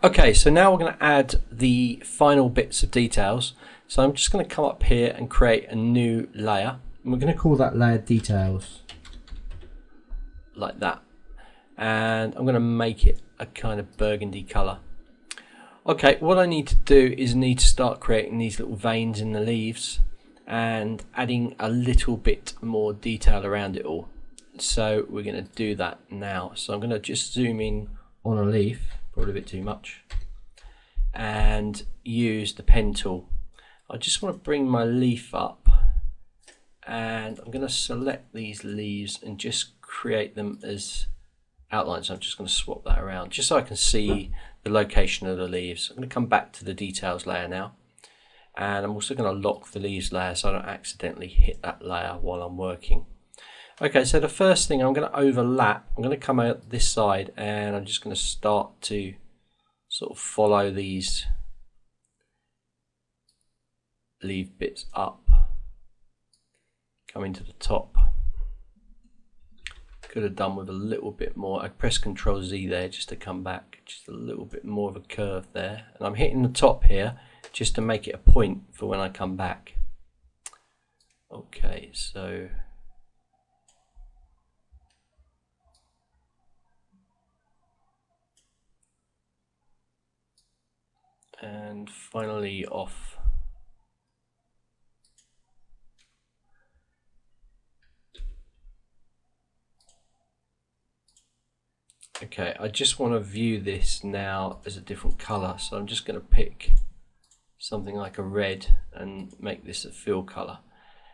Okay, so now we're going to add the final bits of details. So I'm just going to come up here and create a new layer. And we're going to call that layer details, like that. And I'm going to make it a kind of burgundy colour. Okay, what I need to do is need to start creating these little veins in the leaves and adding a little bit more detail around it all. So we're going to do that now. So I'm going to just zoom in on a leaf, probably a bit too much, and use the pen tool. I just want to bring my leaf up, and I'm going to select these leaves and just create them as outlines. I'm just going to swap that around just so I can see the location of the leaves. I'm going to come back to the details layer now, and I'm also going to lock the leaves layer so I don't accidentally hit that layer while I'm working. Okay, so the first thing I'm going to overlap, I'm going to come out this side and I'm just going to start to sort of follow these leaf bits up, coming to the top. Could have done with a little bit more. I press Ctrl Z there just to come back, just a little bit more of a curve there, and I'm hitting the top here just to make it a point for when I come back. Okay, so and finally off. Okay, I just want to view this now as a different colour, so I'm just going to pick something like a red and make this a fill colour.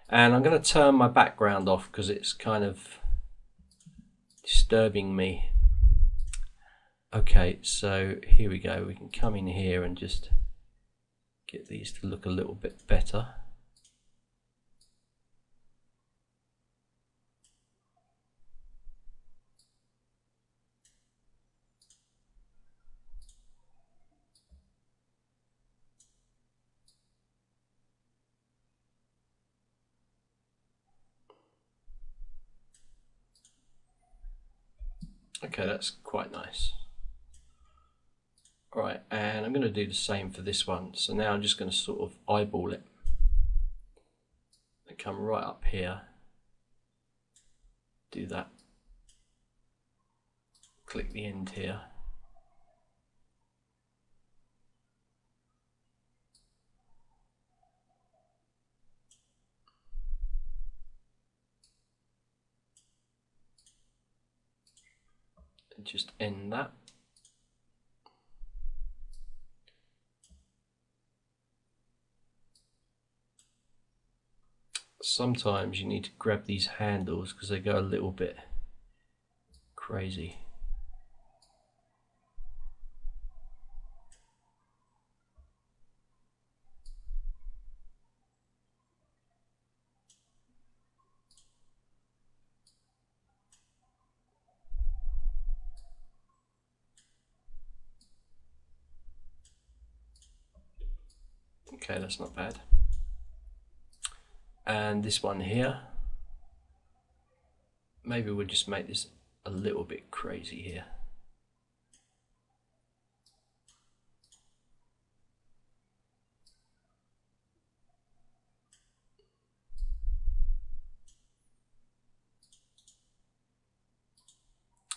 And I'm going to turn my background off because it's kind of disturbing me. Okay, so here we go. We can come in here and just get these to look a little bit better. Okay, that's quite nice. Alright, and I'm going to do the same for this one. So now I'm just going to sort of eyeball it and come right up here, do that, click the end here, and just end that. Sometimes you need to grab these handles because they go a little bit crazy. Okay, that's not bad. And this one here, maybe we'll just make this a little bit crazy here.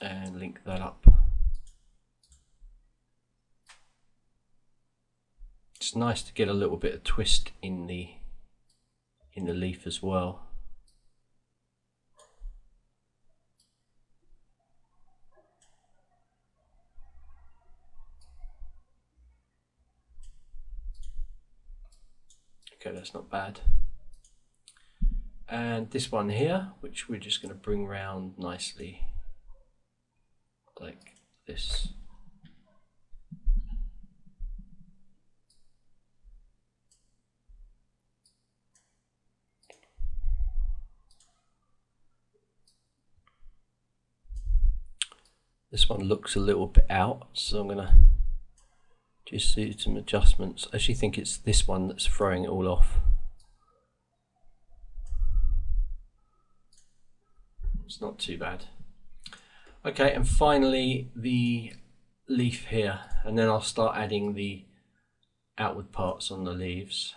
And link that up. It's nice to get a little bit of twist in the leaf as well. Okay, that's not bad. And this one here, which we're just going to bring round nicely like this. This one looks a little bit out, so I'm going to just do some adjustments. I actually think it's this one that's throwing it all off. It's not too bad. Okay, and finally the leaf here, and then I'll start adding the outward parts on the leaves.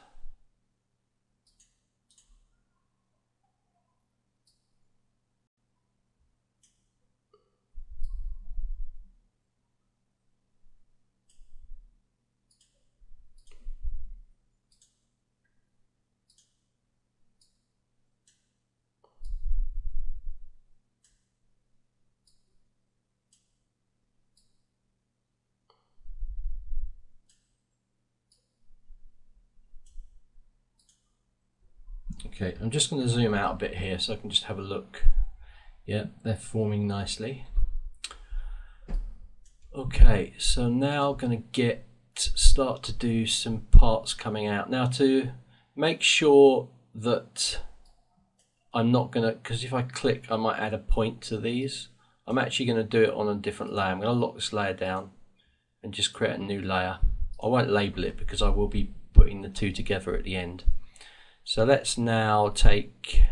Okay, I'm just going to zoom out a bit here so I can just have a look. Yeah, they're forming nicely. Okay, so now I'm going to start to do some parts coming out. Now, to make sure that I'm not going to, because if I click I might add a point to these, I'm actually going to do it on a different layer. I'm going to lock this layer down and just create a new layer. I won't label it because I will be putting the two together at the end. So let's now take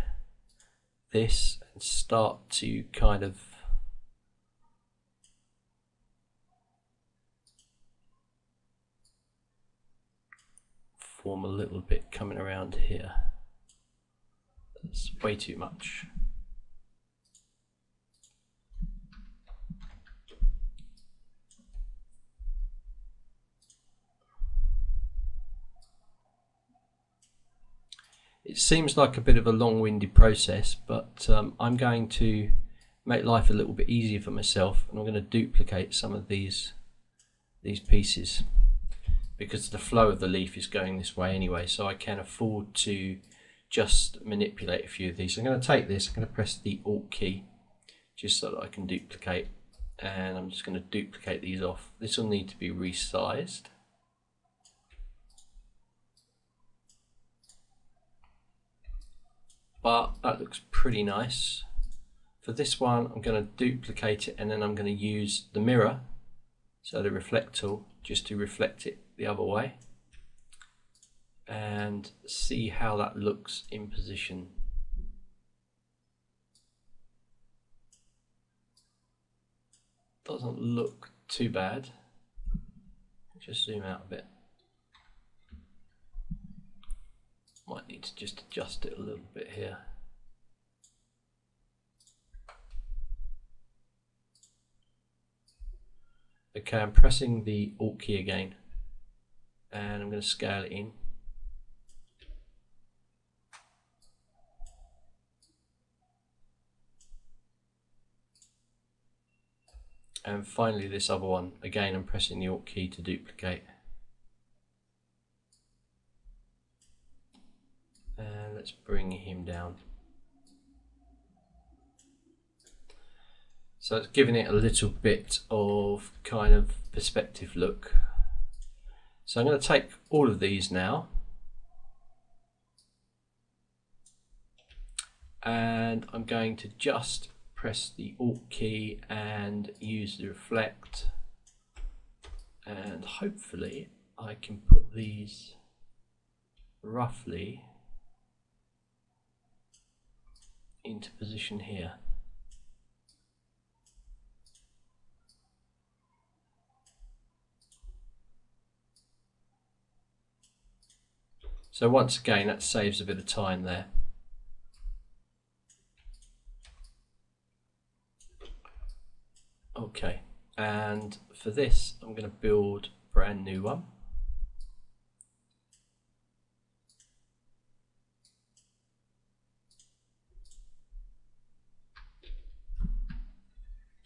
this and start to kind of form a little bit coming around here. That's way too much. It seems like a bit of a long-winded process, but I'm going to make life a little bit easier for myself, and I'm going to duplicate some of these pieces because the flow of the leaf is going this way anyway, so I can afford to just manipulate a few of these. So I'm going to take this, I'm going to press the Alt key just so that I can duplicate, and I'm just going to duplicate these off. This will need to be resized. But that looks pretty nice. For this one, I'm going to duplicate it, and then I'm going to use the mirror, so the reflect tool, just to reflect it the other way and see how that looks in position. Doesn't look too bad. Just zoom out a bit. Might need to just adjust it a little bit here. Okay, I'm pressing the Alt key again, and I'm going to scale it in. And finally this other one, again I'm pressing the Alt key to duplicate. And let's bring him down. So it's giving it a little bit of kind of perspective look. So I'm going to take all of these now and I'm going to just press the Alt key and use the reflect, and hopefully I can put these roughly into position here. So once again, that saves a bit of time there. Okay, and for this I'm going to build a brand new one.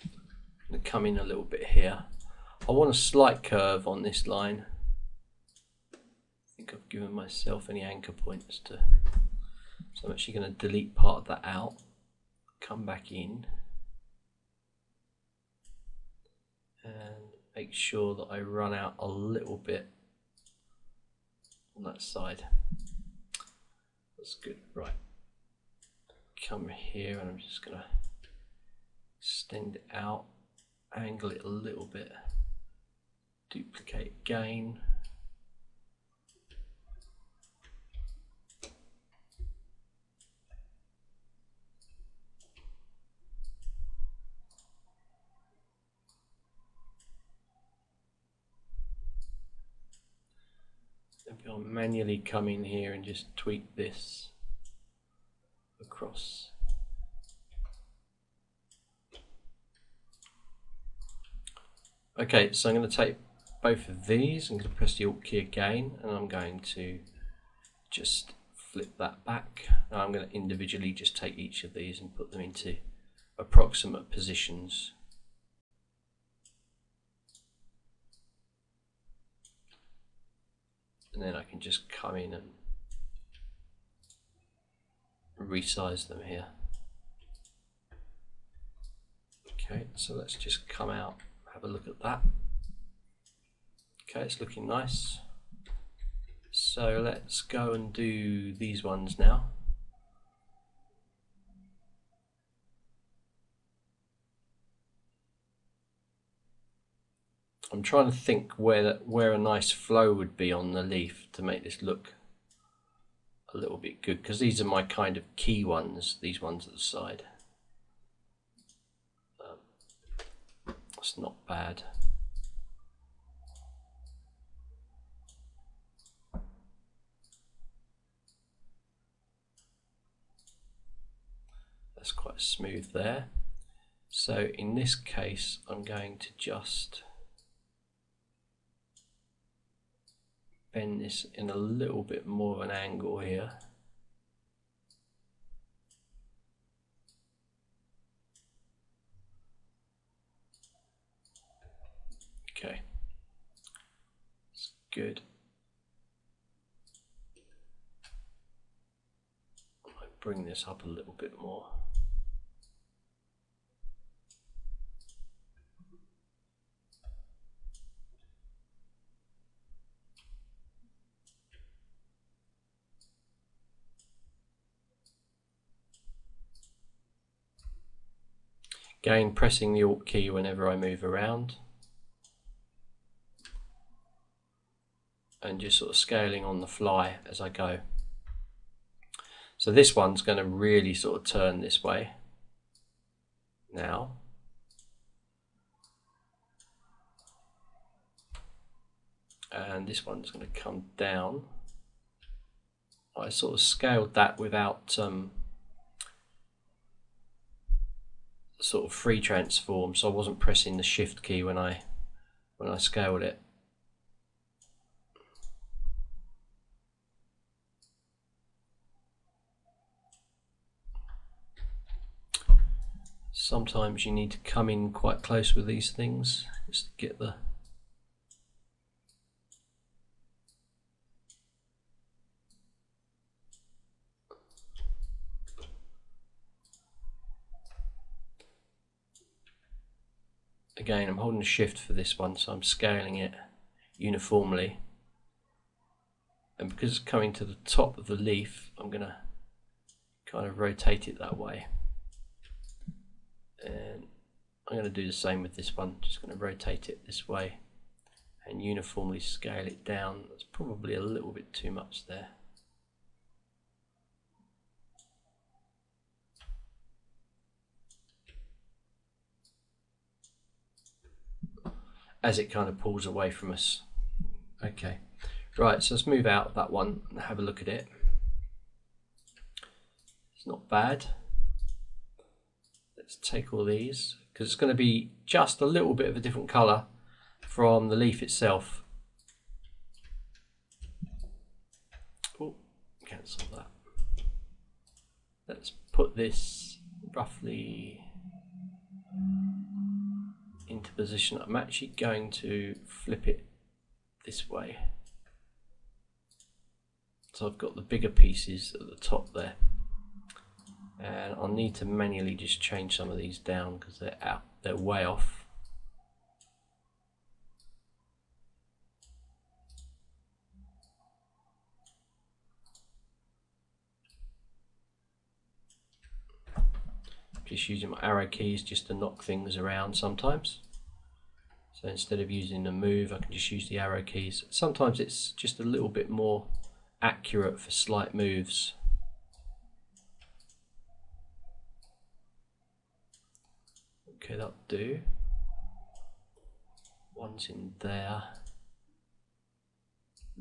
I'm going to come in a little bit here. I want a slight curve on this line. I think I've given myself any anchor points to, so I'm actually going to delete part of that out, come back in and make sure that I run out a little bit on that side. That's good. Right, come here and I'm just going to extend it out, angle it a little bit, duplicate again. I'll manually come in here and just tweak this across. Okay, so I'm going to take both of these, I'm going to press the Alt key again, and I'm going to just flip that back. Now I'm going to individually just take each of these and put them into approximate positions. And then I can just come in and resize them here. Okay, so let's just come out, have a look at that. Okay, it's looking nice. So let's go and do these ones now. I'm trying to think where a nice flow would be on the leaf to make this look a little bit good, because these are my kind of key ones, these ones at the side. That's not bad. That's quite smooth there. So in this case, I'm going to just bend this in a little bit more of an angle here. Okay, it's good. I might bring this up a little bit more. Again, pressing the Alt key whenever I move around, and just sort of scaling on the fly as I go. So this one's going to really sort of turn this way now. And this one's going to come down. I sort of scaled that without sort of free transform, so I wasn't pressing the Shift key when I scaled it. Sometimes you need to come in quite close with these things just to get the Again, I'm holding the Shift for this one, so I'm scaling it uniformly. And because it's coming to the top of the leaf, I'm going to kind of rotate it that way. And I'm going to do the same with this one, just going to rotate it this way and uniformly scale it down. That's probably a little bit too much there. As it kind of pulls away from us. Okay, right, so let's move out of that one and have a look at it. It's not bad. Let's take all these, because it's going to be just a little bit of a different colour from the leaf itself. Oh, cancel that. Let's put this roughly into position. I'm actually going to flip it this way, so I've got the bigger pieces at the top there, and I'll need to manually just change some of these down because they're way off. Just using my arrow keys just to knock things around sometimes. So instead of using the move, I can just use the arrow keys. Sometimes it's just a little bit more accurate for slight moves. Okay, that'll do. One's in there.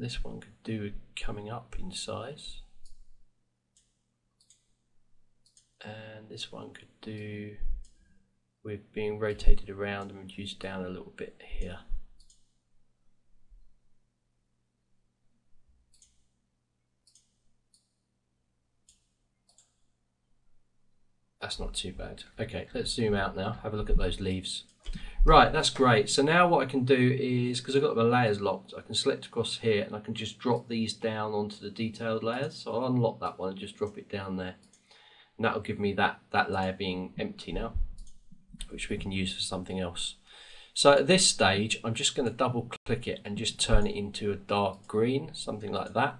this one could do with coming up in size, and this one could do with being rotated around and reduced down a little bit here. That's not too bad. Okay, let's zoom out now, have a look at those leaves. Right, that's great. So now what I can do is, because I've got the layers locked, I can select across here and I can just drop these down onto the detailed layers. So I'll unlock that one and just drop it down there. And that'll give me that layer being empty now, which we can use for something else. So at this stage, I'm just going to double click it and just turn it into a dark green, something like that.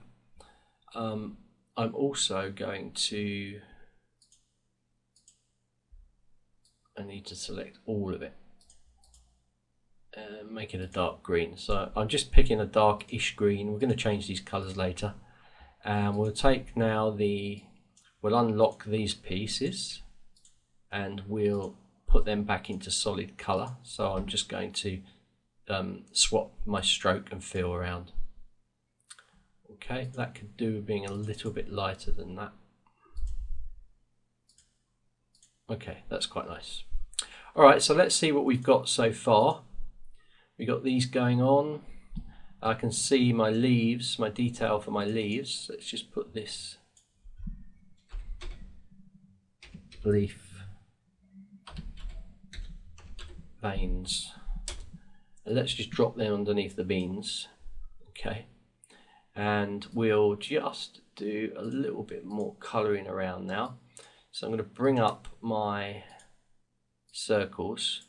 I'm also going to, I need to select all of it and make it a dark green. So I'm just picking a darkish green. We're going to change these colors later, and we'll take now we'll unlock these pieces and we'll put them back into solid color. So I'm just going to swap my stroke and fill around. Okay, that could do with being a little bit lighter than that. Okay, that's quite nice. All right, so let's see what we've got so far. We got these going on. I can see my leaves, my detail for my leaves. Let's just put this leaf veins. And let's just drop them underneath the beans. Okay, and we'll just do a little bit more colouring around now. So I'm going to bring up my circles,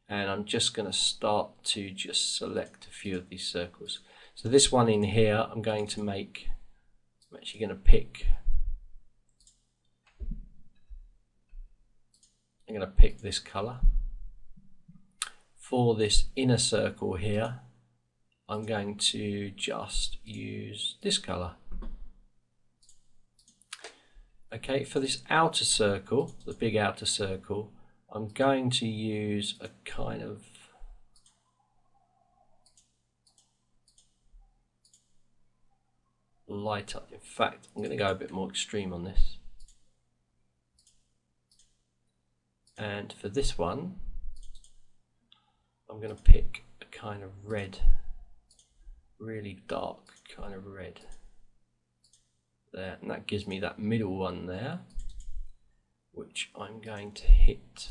and I'm just going to start to just select a few of these circles. So this one in here, I'm actually going to pick, I'm going to pick this colour. For this inner circle here, I'm going to just use this colour. Okay, for this outer circle, the big outer circle, I'm going to use a kind of lighter. In fact, I'm going to go a bit more extreme on this. And for this one, I'm going to pick a kind of red, really dark kind of red. There, and that gives me that middle one there, which I'm going to hit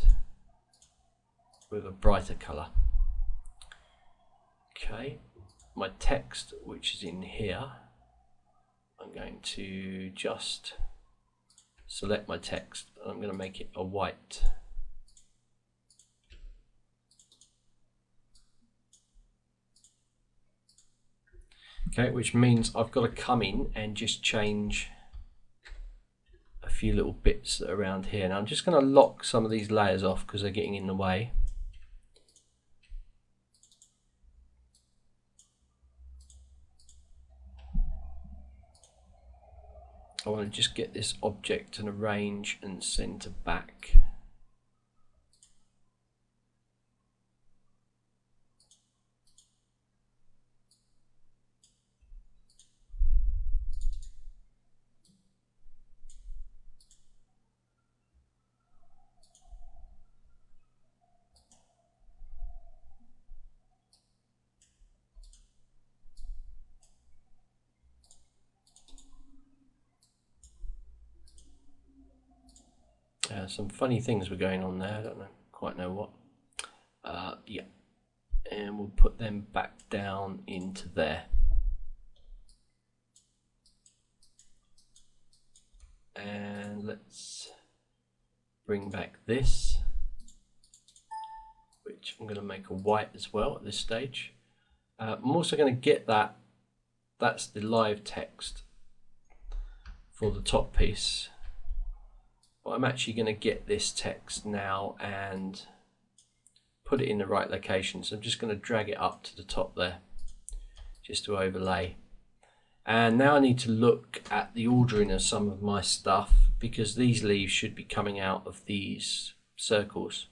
with a brighter colour. Okay, my text, which is in here, I'm going to just select my text and I'm going to make it a white. Okay, which means I've got to come in and just change a few little bits around here. Now I'm just going to lock some of these layers off because they're getting in the way. I want to just get this object and arrange and center back. Some funny things were going on there, I don't quite know what. Yeah, and we'll put them back down into there. And let's bring back this, which I'm going to make a white as well at this stage. I'm also going to get that's the live text for the top piece. I'm actually going to get this text now and put it in the right location. So I'm just going to drag it up to the top there just to overlay. And now I need to look at the ordering of some of my stuff because these leaves should be coming out of these circles.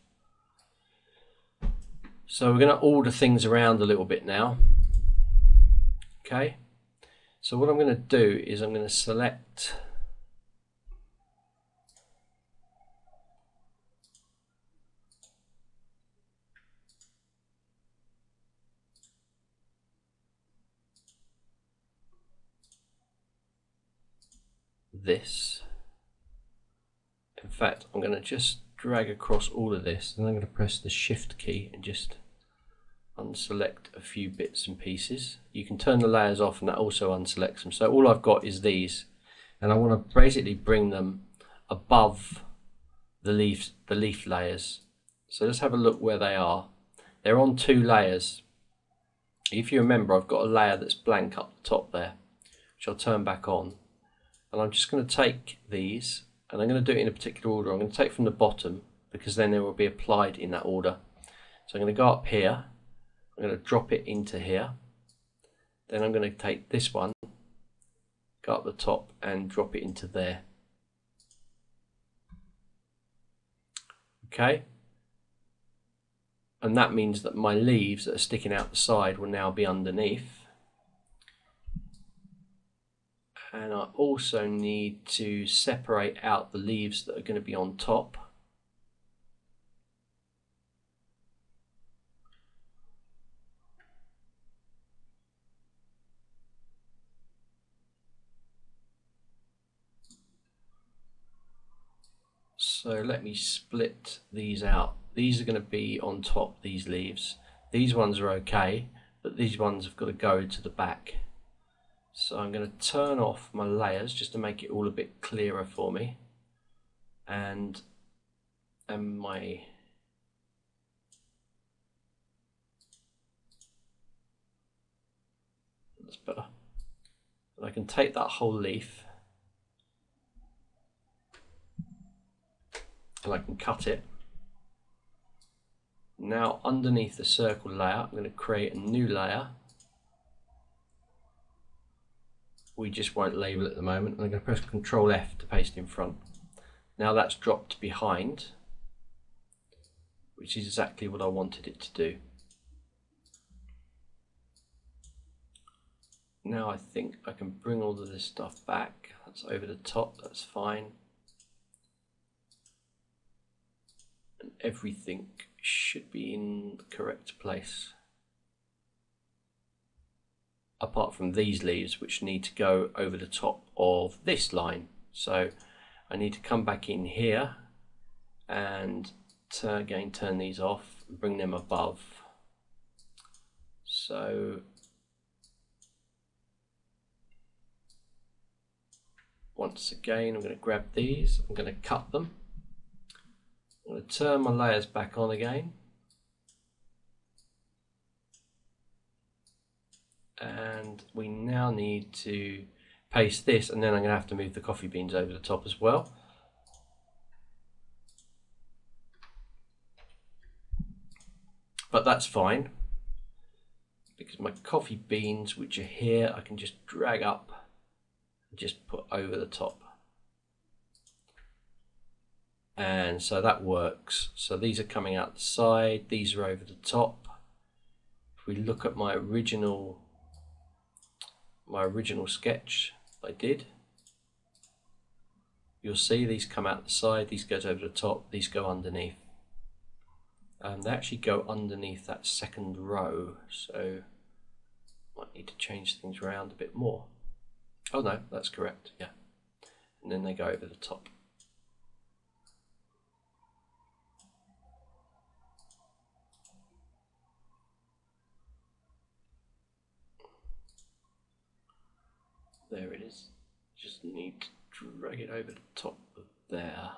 So we're going to order things around a little bit now. Okay, So what I'm going to do is I'm going to select this. In fact, I'm going to just drag across all of this, and I'm going to press the Shift key and just unselect a few bits and pieces. You can turn the layers off and that also unselects them. So all I've got is these, and I want to basically bring them above the leaf layers. So let's have a look where they are. They're on 2 layers. If you remember, I've got a layer that's blank up the top there, which I'll turn back on. And I'm just going to take these, and I'm going to do it in a particular order. I'm going to take from the bottom, because then they will be applied in that order. So I'm going to go up here, I'm going to drop it into here, then I'm going to take this one, go up the top and drop it into there. Okay, and that means that my leaves that are sticking out the side will now be underneath. And I also need to separate out the leaves that are going to be on top. So let me split these out. These are going to be on top, these leaves. These ones are okay, but these ones have got to go to the back. So I'm going to turn off my layers just to make it all a bit clearer for me. And my that's better. And I can take that whole leaf and I can cut it. Now underneath the circle layer, I'm going to create a new layer. We just won't label it at the moment. I'm going to press Ctrl F to paste in front. Now that's dropped behind, which is exactly what I wanted it to do. Now I think I can bring all of this stuff back. That's over the top, that's fine. And everything should be in the correct place. Apart from these leaves, which need to go over the top of this line. So I need to come back in here and again turn these off and bring them above. So once again, I'm going to grab these, I'm going to cut them. I'm going to turn my layers back on again. And we now need to paste this, and then I'm going to have to move the coffee beans over the top as well. But that's fine, because my coffee beans, which are here, I can just drag up and just put over the top. And so that works. So these are coming out the side, these are over the top. If we look at my original sketch I did, you'll see these come out the side, these goes over the top, these go underneath. They actually go underneath that second row, so might need to change things around a bit more. Oh no, that's correct, yeah. And then they go over the top. There it is. Just need to drag it over the top of there.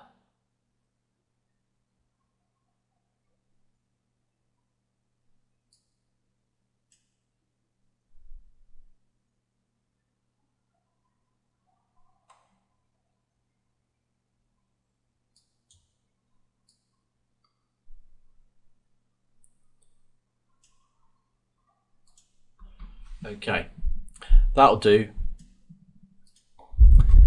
Okay, that'll do.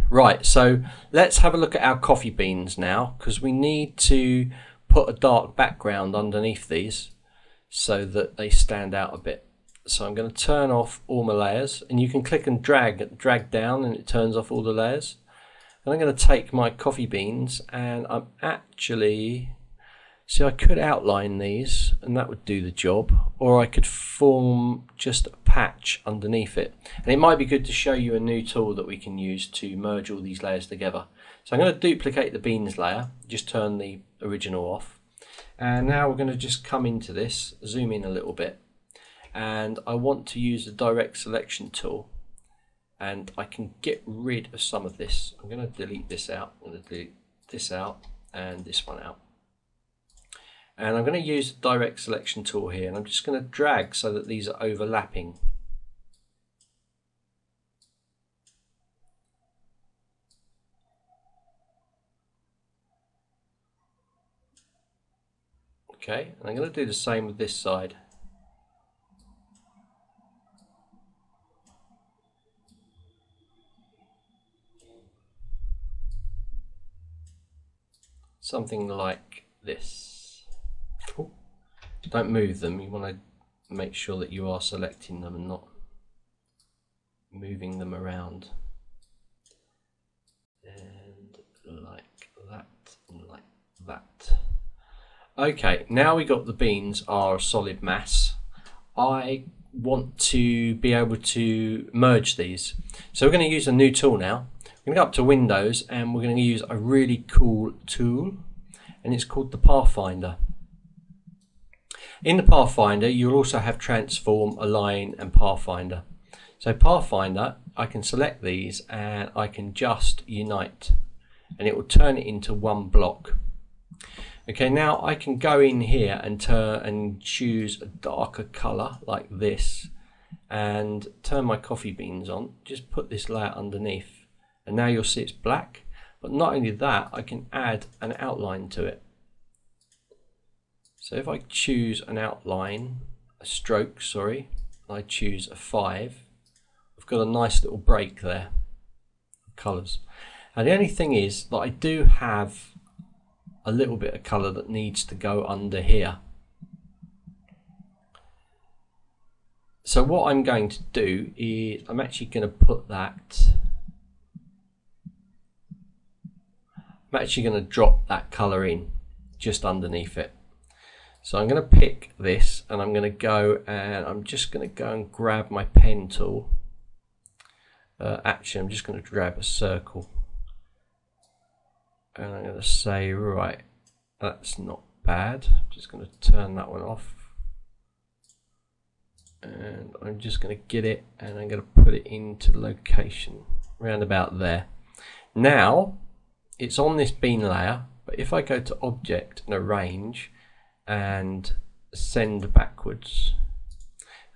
Right, so let's have a look at our coffee beans now, because we need to put a dark background underneath these so that they stand out a bit. So I'm going to turn off all my layers, and you can click and drag down and it turns off all the layers. And I'm going to take my coffee beans, and I'm actually, see, I could outline these and that would do the job, or I could form just a patch underneath it. And it might be good to show you a new tool that we can use to merge all these layers together. So I'm going to duplicate the beans layer, just turn the original off. And now we're going to just come into this, zoom in a little bit. And I want to use the direct selection tool, and I can get rid of some of this. I'm going to delete this out, I'm going to delete this out and this one out. And I'm going to use the direct selection tool here, and I'm just going to drag so that these are overlapping. Okay, and I'm going to do the same with this side. Something like this. Ooh. Don't move them, you want to make sure that you are selecting them and not moving them around. And like that, and like that. Okay, now we got the beans are a solid mass. I want to be able to merge these. So we're going to use a new tool now. We're going to go up to Windows, and we're going to use a really cool tool, and it's called the Pathfinder. In the Pathfinder, you'll also have Transform, Align, and Pathfinder. So Pathfinder, I can select these and I can just unite, and it will turn it into one block. Okay, now I can go in here and choose a darker color like this, and turn my coffee beans on. Just put this layer underneath. And now you'll see it's black, but not only that, I can add an outline to it. So if I choose an outline, a stroke, sorry, and I choose a 5, I've got a nice little break there of colours. And the only thing is that I do have a little bit of colour that needs to go under here. So what I'm going to do is I'm actually going to put that, I'm actually going to drop that colour in just underneath it. So I'm going to pick this, and I'm going to go, and I'm just going to go and grab my pen tool. Actually, I'm just going to grab a circle, and I'm going to say, right, that's not bad. I'm just going to turn that one off, and I'm just going to get it, and I'm going to put it into location around about there. Now it's on this bean layer, but if I go to Object and Arrange and Send Backwards,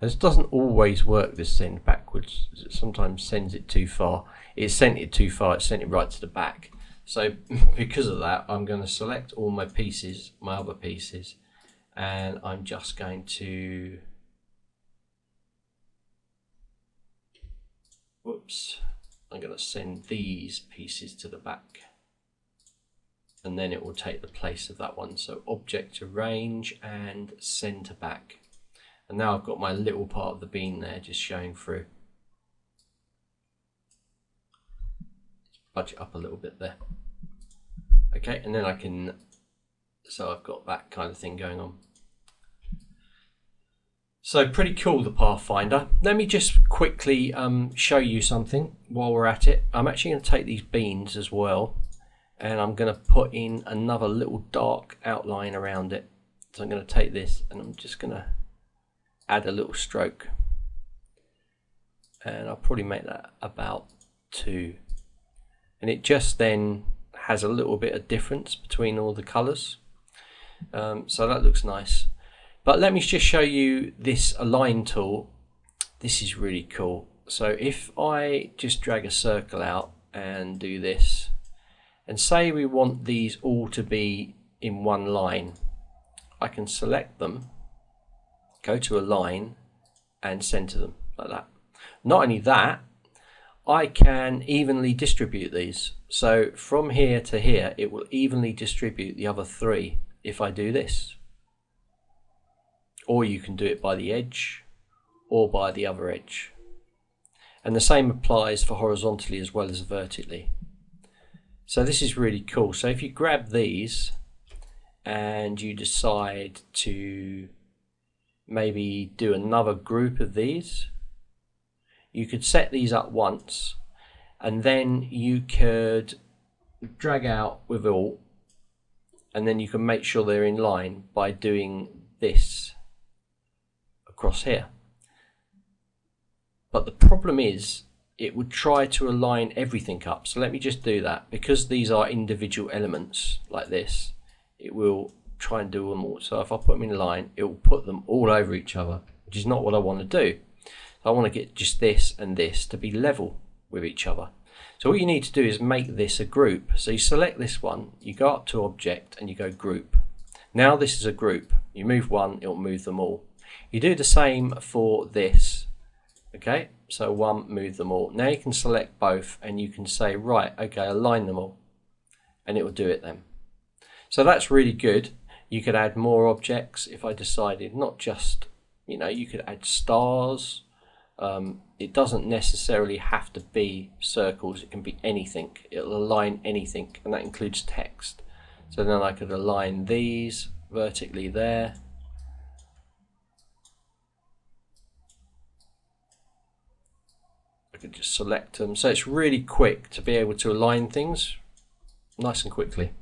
this doesn't always work, this send backwards. It sometimes sends it too far. It sent it too far, it sent it right to the back. So because of that, I'm going to select all my pieces, my other pieces, and I'm just going to, whoops, I'm going to send these pieces to the back, and then it will take the place of that one. So Object, Arrange, and Send to Back. And now I've got my little part of the bean there just showing through. Budge it up a little bit there. Okay, and then I can, so I've got that kind of thing going on. So pretty cool, the Pathfinder. Let me just quickly show you something while we're at it. I'm actually going to take these beans as well, and I'm going to put in another little dark outline around it. So I'm going to take this, and I'm just going to add a little stroke, and I'll probably make that about 2, and it just then has a little bit of difference between all the colors, so that looks nice. But let me just show you this align tool. This is really cool. So if I just drag a circle out and do this, and say we want these all to be in one line, I can select them, go to Align, and center them like that. Not only that, I can evenly distribute these. So from here to here, it will evenly distribute the other 3 if I do this. Or you can do it by the edge, or by the other edge. And the same applies for horizontally as well as vertically. So this is really cool. So if you grab these and you decide to maybe do another group of these, you could set these up once and then you could drag out with Alt, and then you can make sure they're in line by doing this across here. But the problem is it would try to align everything up. So let me just do that. Because these are individual elements like this, it will try and do them all. So if I put them in line, it will put them all over each other, which is not what I want to do. I want to get just this and this to be level with each other. So what you need to do is make this a group. So you select this one, you go up to Object and you go Group. Now this is a group. You move one, it will move them all. You do the same for this. Okay, so one, move them all. Now you can select both and you can say, right, okay, align them all, and it will do it then. So that's really good. You could add more objects if I decided, not just, you know, you could add stars. It doesn't necessarily have to be circles, it can be anything. It'll align anything, and that includes text. So then I could align these vertically there. I could just select them. So it's really quick to be able to align things nice and quickly.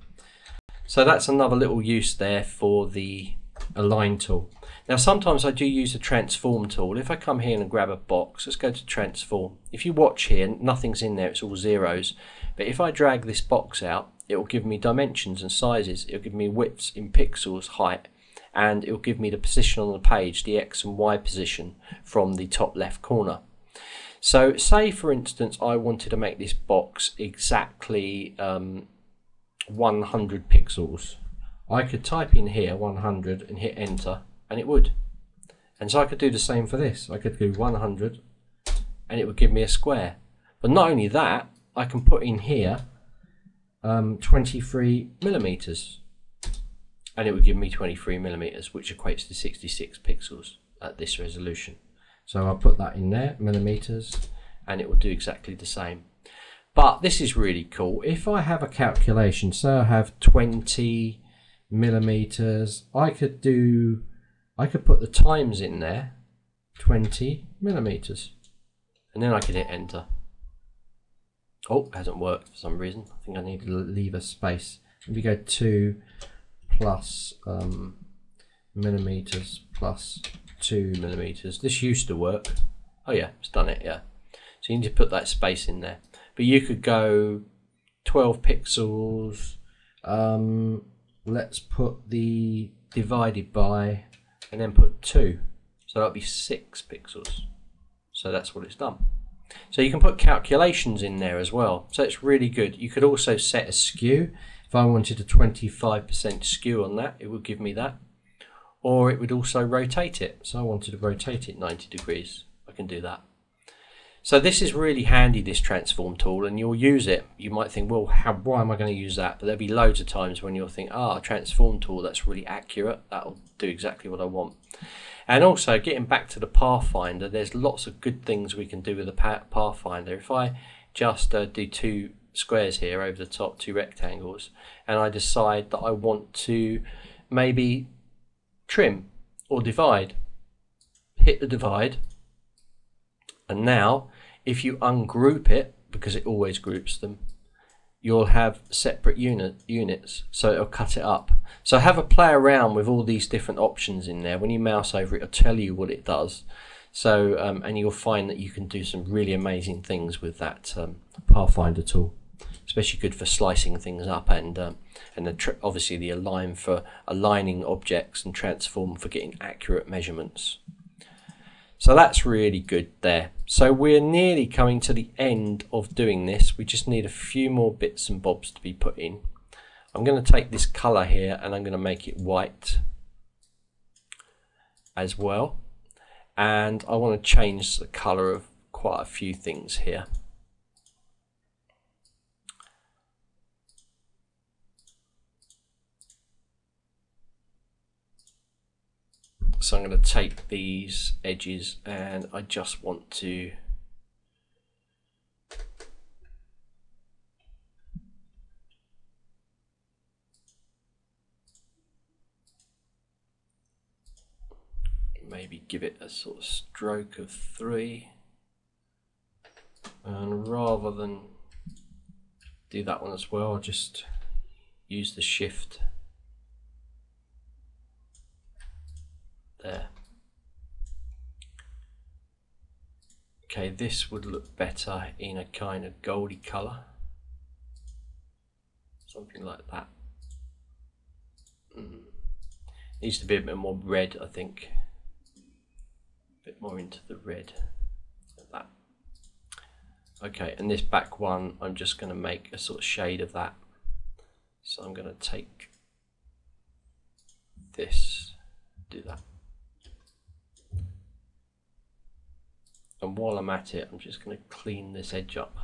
So that's another little use there for the Align tool. Now sometimes I do use the Transform tool. If I come here and grab a box, let's go to Transform. If you watch here, nothing's in there, it's all zeros. But if I drag this box out, it will give me dimensions and sizes. It will give me widths in pixels, height, and it will give me the position on the page, the X and Y position from the top left corner. So say for instance I wanted to make this box exactly 100 pixels. I could type in here 100 and hit enter and it would. And so I could do the same for this. I could do 100 and it would give me a square. But not only that, I can put in here 23 millimeters and it would give me 23 millimeters, which equates to 66 pixels at this resolution. So I'll put that in there, millimeters, and it will do exactly the same. But this is really cool. If I have a calculation, so I have 20 millimeters, I could put the times in there, 20 millimeters, and then I could hit enter. Oh, it hasn't worked for some reason. I think I need to leave a space. If we go 2 plus millimeters plus 2 millimeters. This used to work. Oh yeah, it's done it, yeah. So you need to put that space in there. But you could go 12 pixels. Let's put the divided by and then put 2. So that'll be 6 pixels. So that's what it's done. So you can put calculations in there as well. So it's really good. You could also set a skew. If I wanted a 25% skew on that, it would give me that. Or it would also rotate it. So I wanted to rotate it 90 degrees. I can do that. So this is really handy, this transform tool, and you'll use it. You might think, well, why am I going to use that? But there'll be loads of times when you'll think, a transform tool, that's really accurate. That'll do exactly what I want. And also, getting back to the Pathfinder, there's lots of good things we can do with the Pathfinder. If I just do 2 squares here over the top, 2 rectangles, and I decide that I want to maybe trim or divide, hit the divide, and now if you ungroup it, because it always groups them, you'll have separate units, so it'll cut it up. So have a play around with all these different options in there. When you mouse over it, it'll tell you what it does. So and you'll find that you can do some really amazing things with that Pathfinder tool. Especially good for slicing things up, and obviously the align for aligning objects, and transform for getting accurate measurements. So that's really good there. So we're nearly coming to the end of doing this. We just need a few more bits and bobs to be put in. I'm going to take this color here and I'm going to make it white as well. And I want to change the color of quite a few things here. So I'm going to take these edges and I just want to maybe give it a sort of stroke of 3, and rather than do that one as well, I'll just use the shift there. Okay, this would look better in a kind of goldy colour, something like that. Needs to be a bit more red, I think. A bit more into the red, like that. Okay, and this back one, I'm just going to make a sort of shade of that. So I'm going to take this, do that. And while I'm at it, I'm just going to clean this edge up.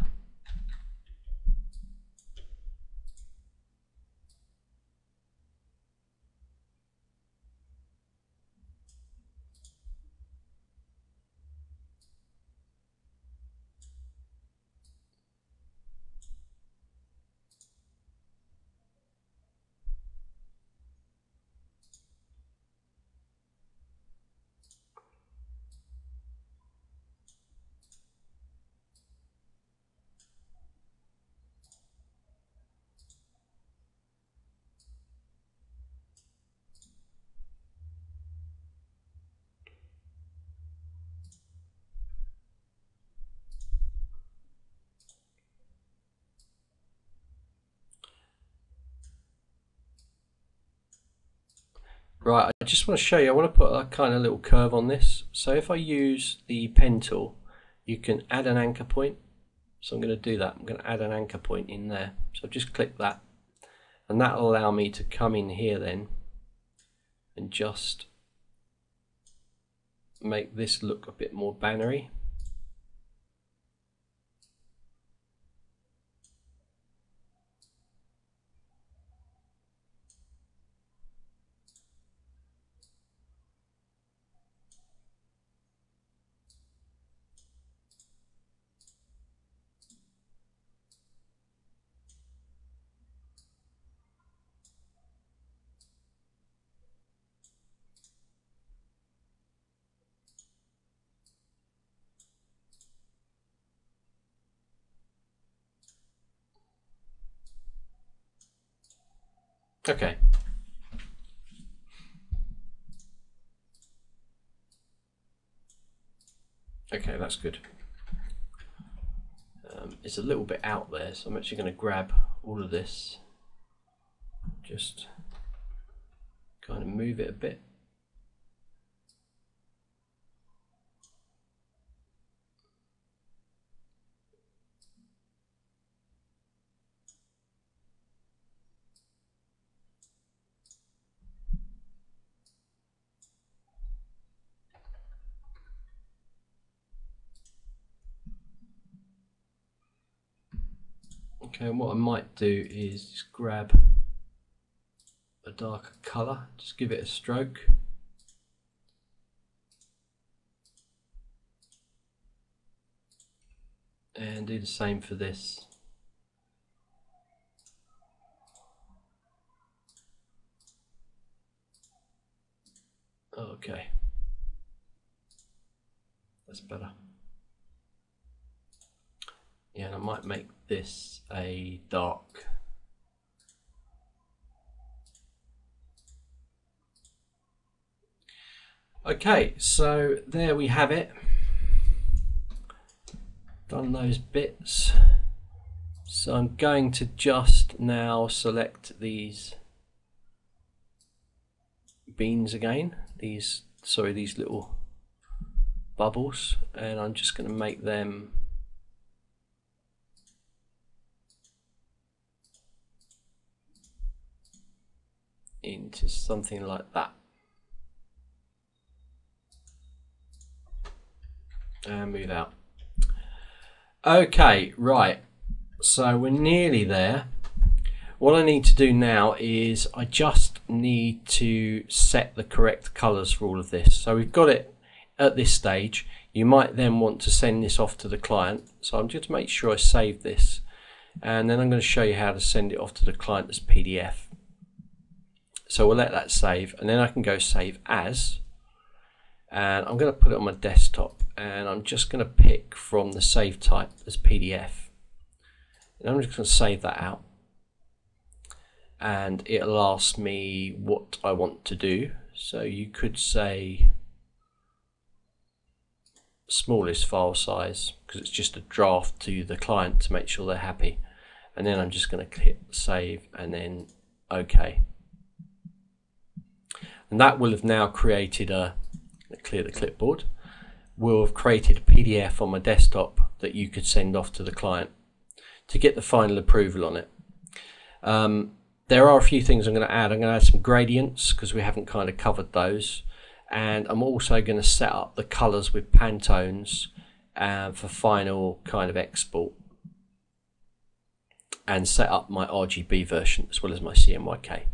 Right, I just want to show you, I want to put a kind of little curve on this. So if I use the pen tool, you can add an anchor point. So I'm going to do that. I'm going to add an anchor point in there. So just click that, and that will allow me to come in here then and just make this look a bit more bannery. Okay. Okay, that's good. It's a little bit out there, so I'm actually going to grab all of this, just kind of move it a bit. Okay, and what I might do is just grab a darker colour, just give it a stroke. And do the same for this. Okay, that's better. Yeah, and I might make this a dark. Okay, so there we have it. Done those bits. So I'm going to just now select these beans again, these little bubbles, and I'm just going to make them into something like that. And move out. Okay, right, so we're nearly there. What I need to do now is I just need to set the correct colors for all of this. So we've got it at this stage. You might then want to send this off to the client. So I'm just to make sure I save this, and then I'm going to show you how to send it off to the client as PDF. So we'll let that save, and then I can go save as, and I'm going to put it on my desktop, and I'm just going to pick from the save type as PDF, and I'm just going to save that out, and it'll ask me what I want to do. So you could say smallest file size, because it's just a draft to the client to make sure they're happy, and then I'm just going to hit save and then OK. And that will have now created clear the clipboard, will have created a PDF on my desktop that you could send off to the client to get the final approval on it. There are a few things I'm going to add. I'm going to add some gradients because we haven't kind of covered those, and I'm also going to set up the colors with Pantones for final kind of export, and set up my RGB version as well as my CMYK.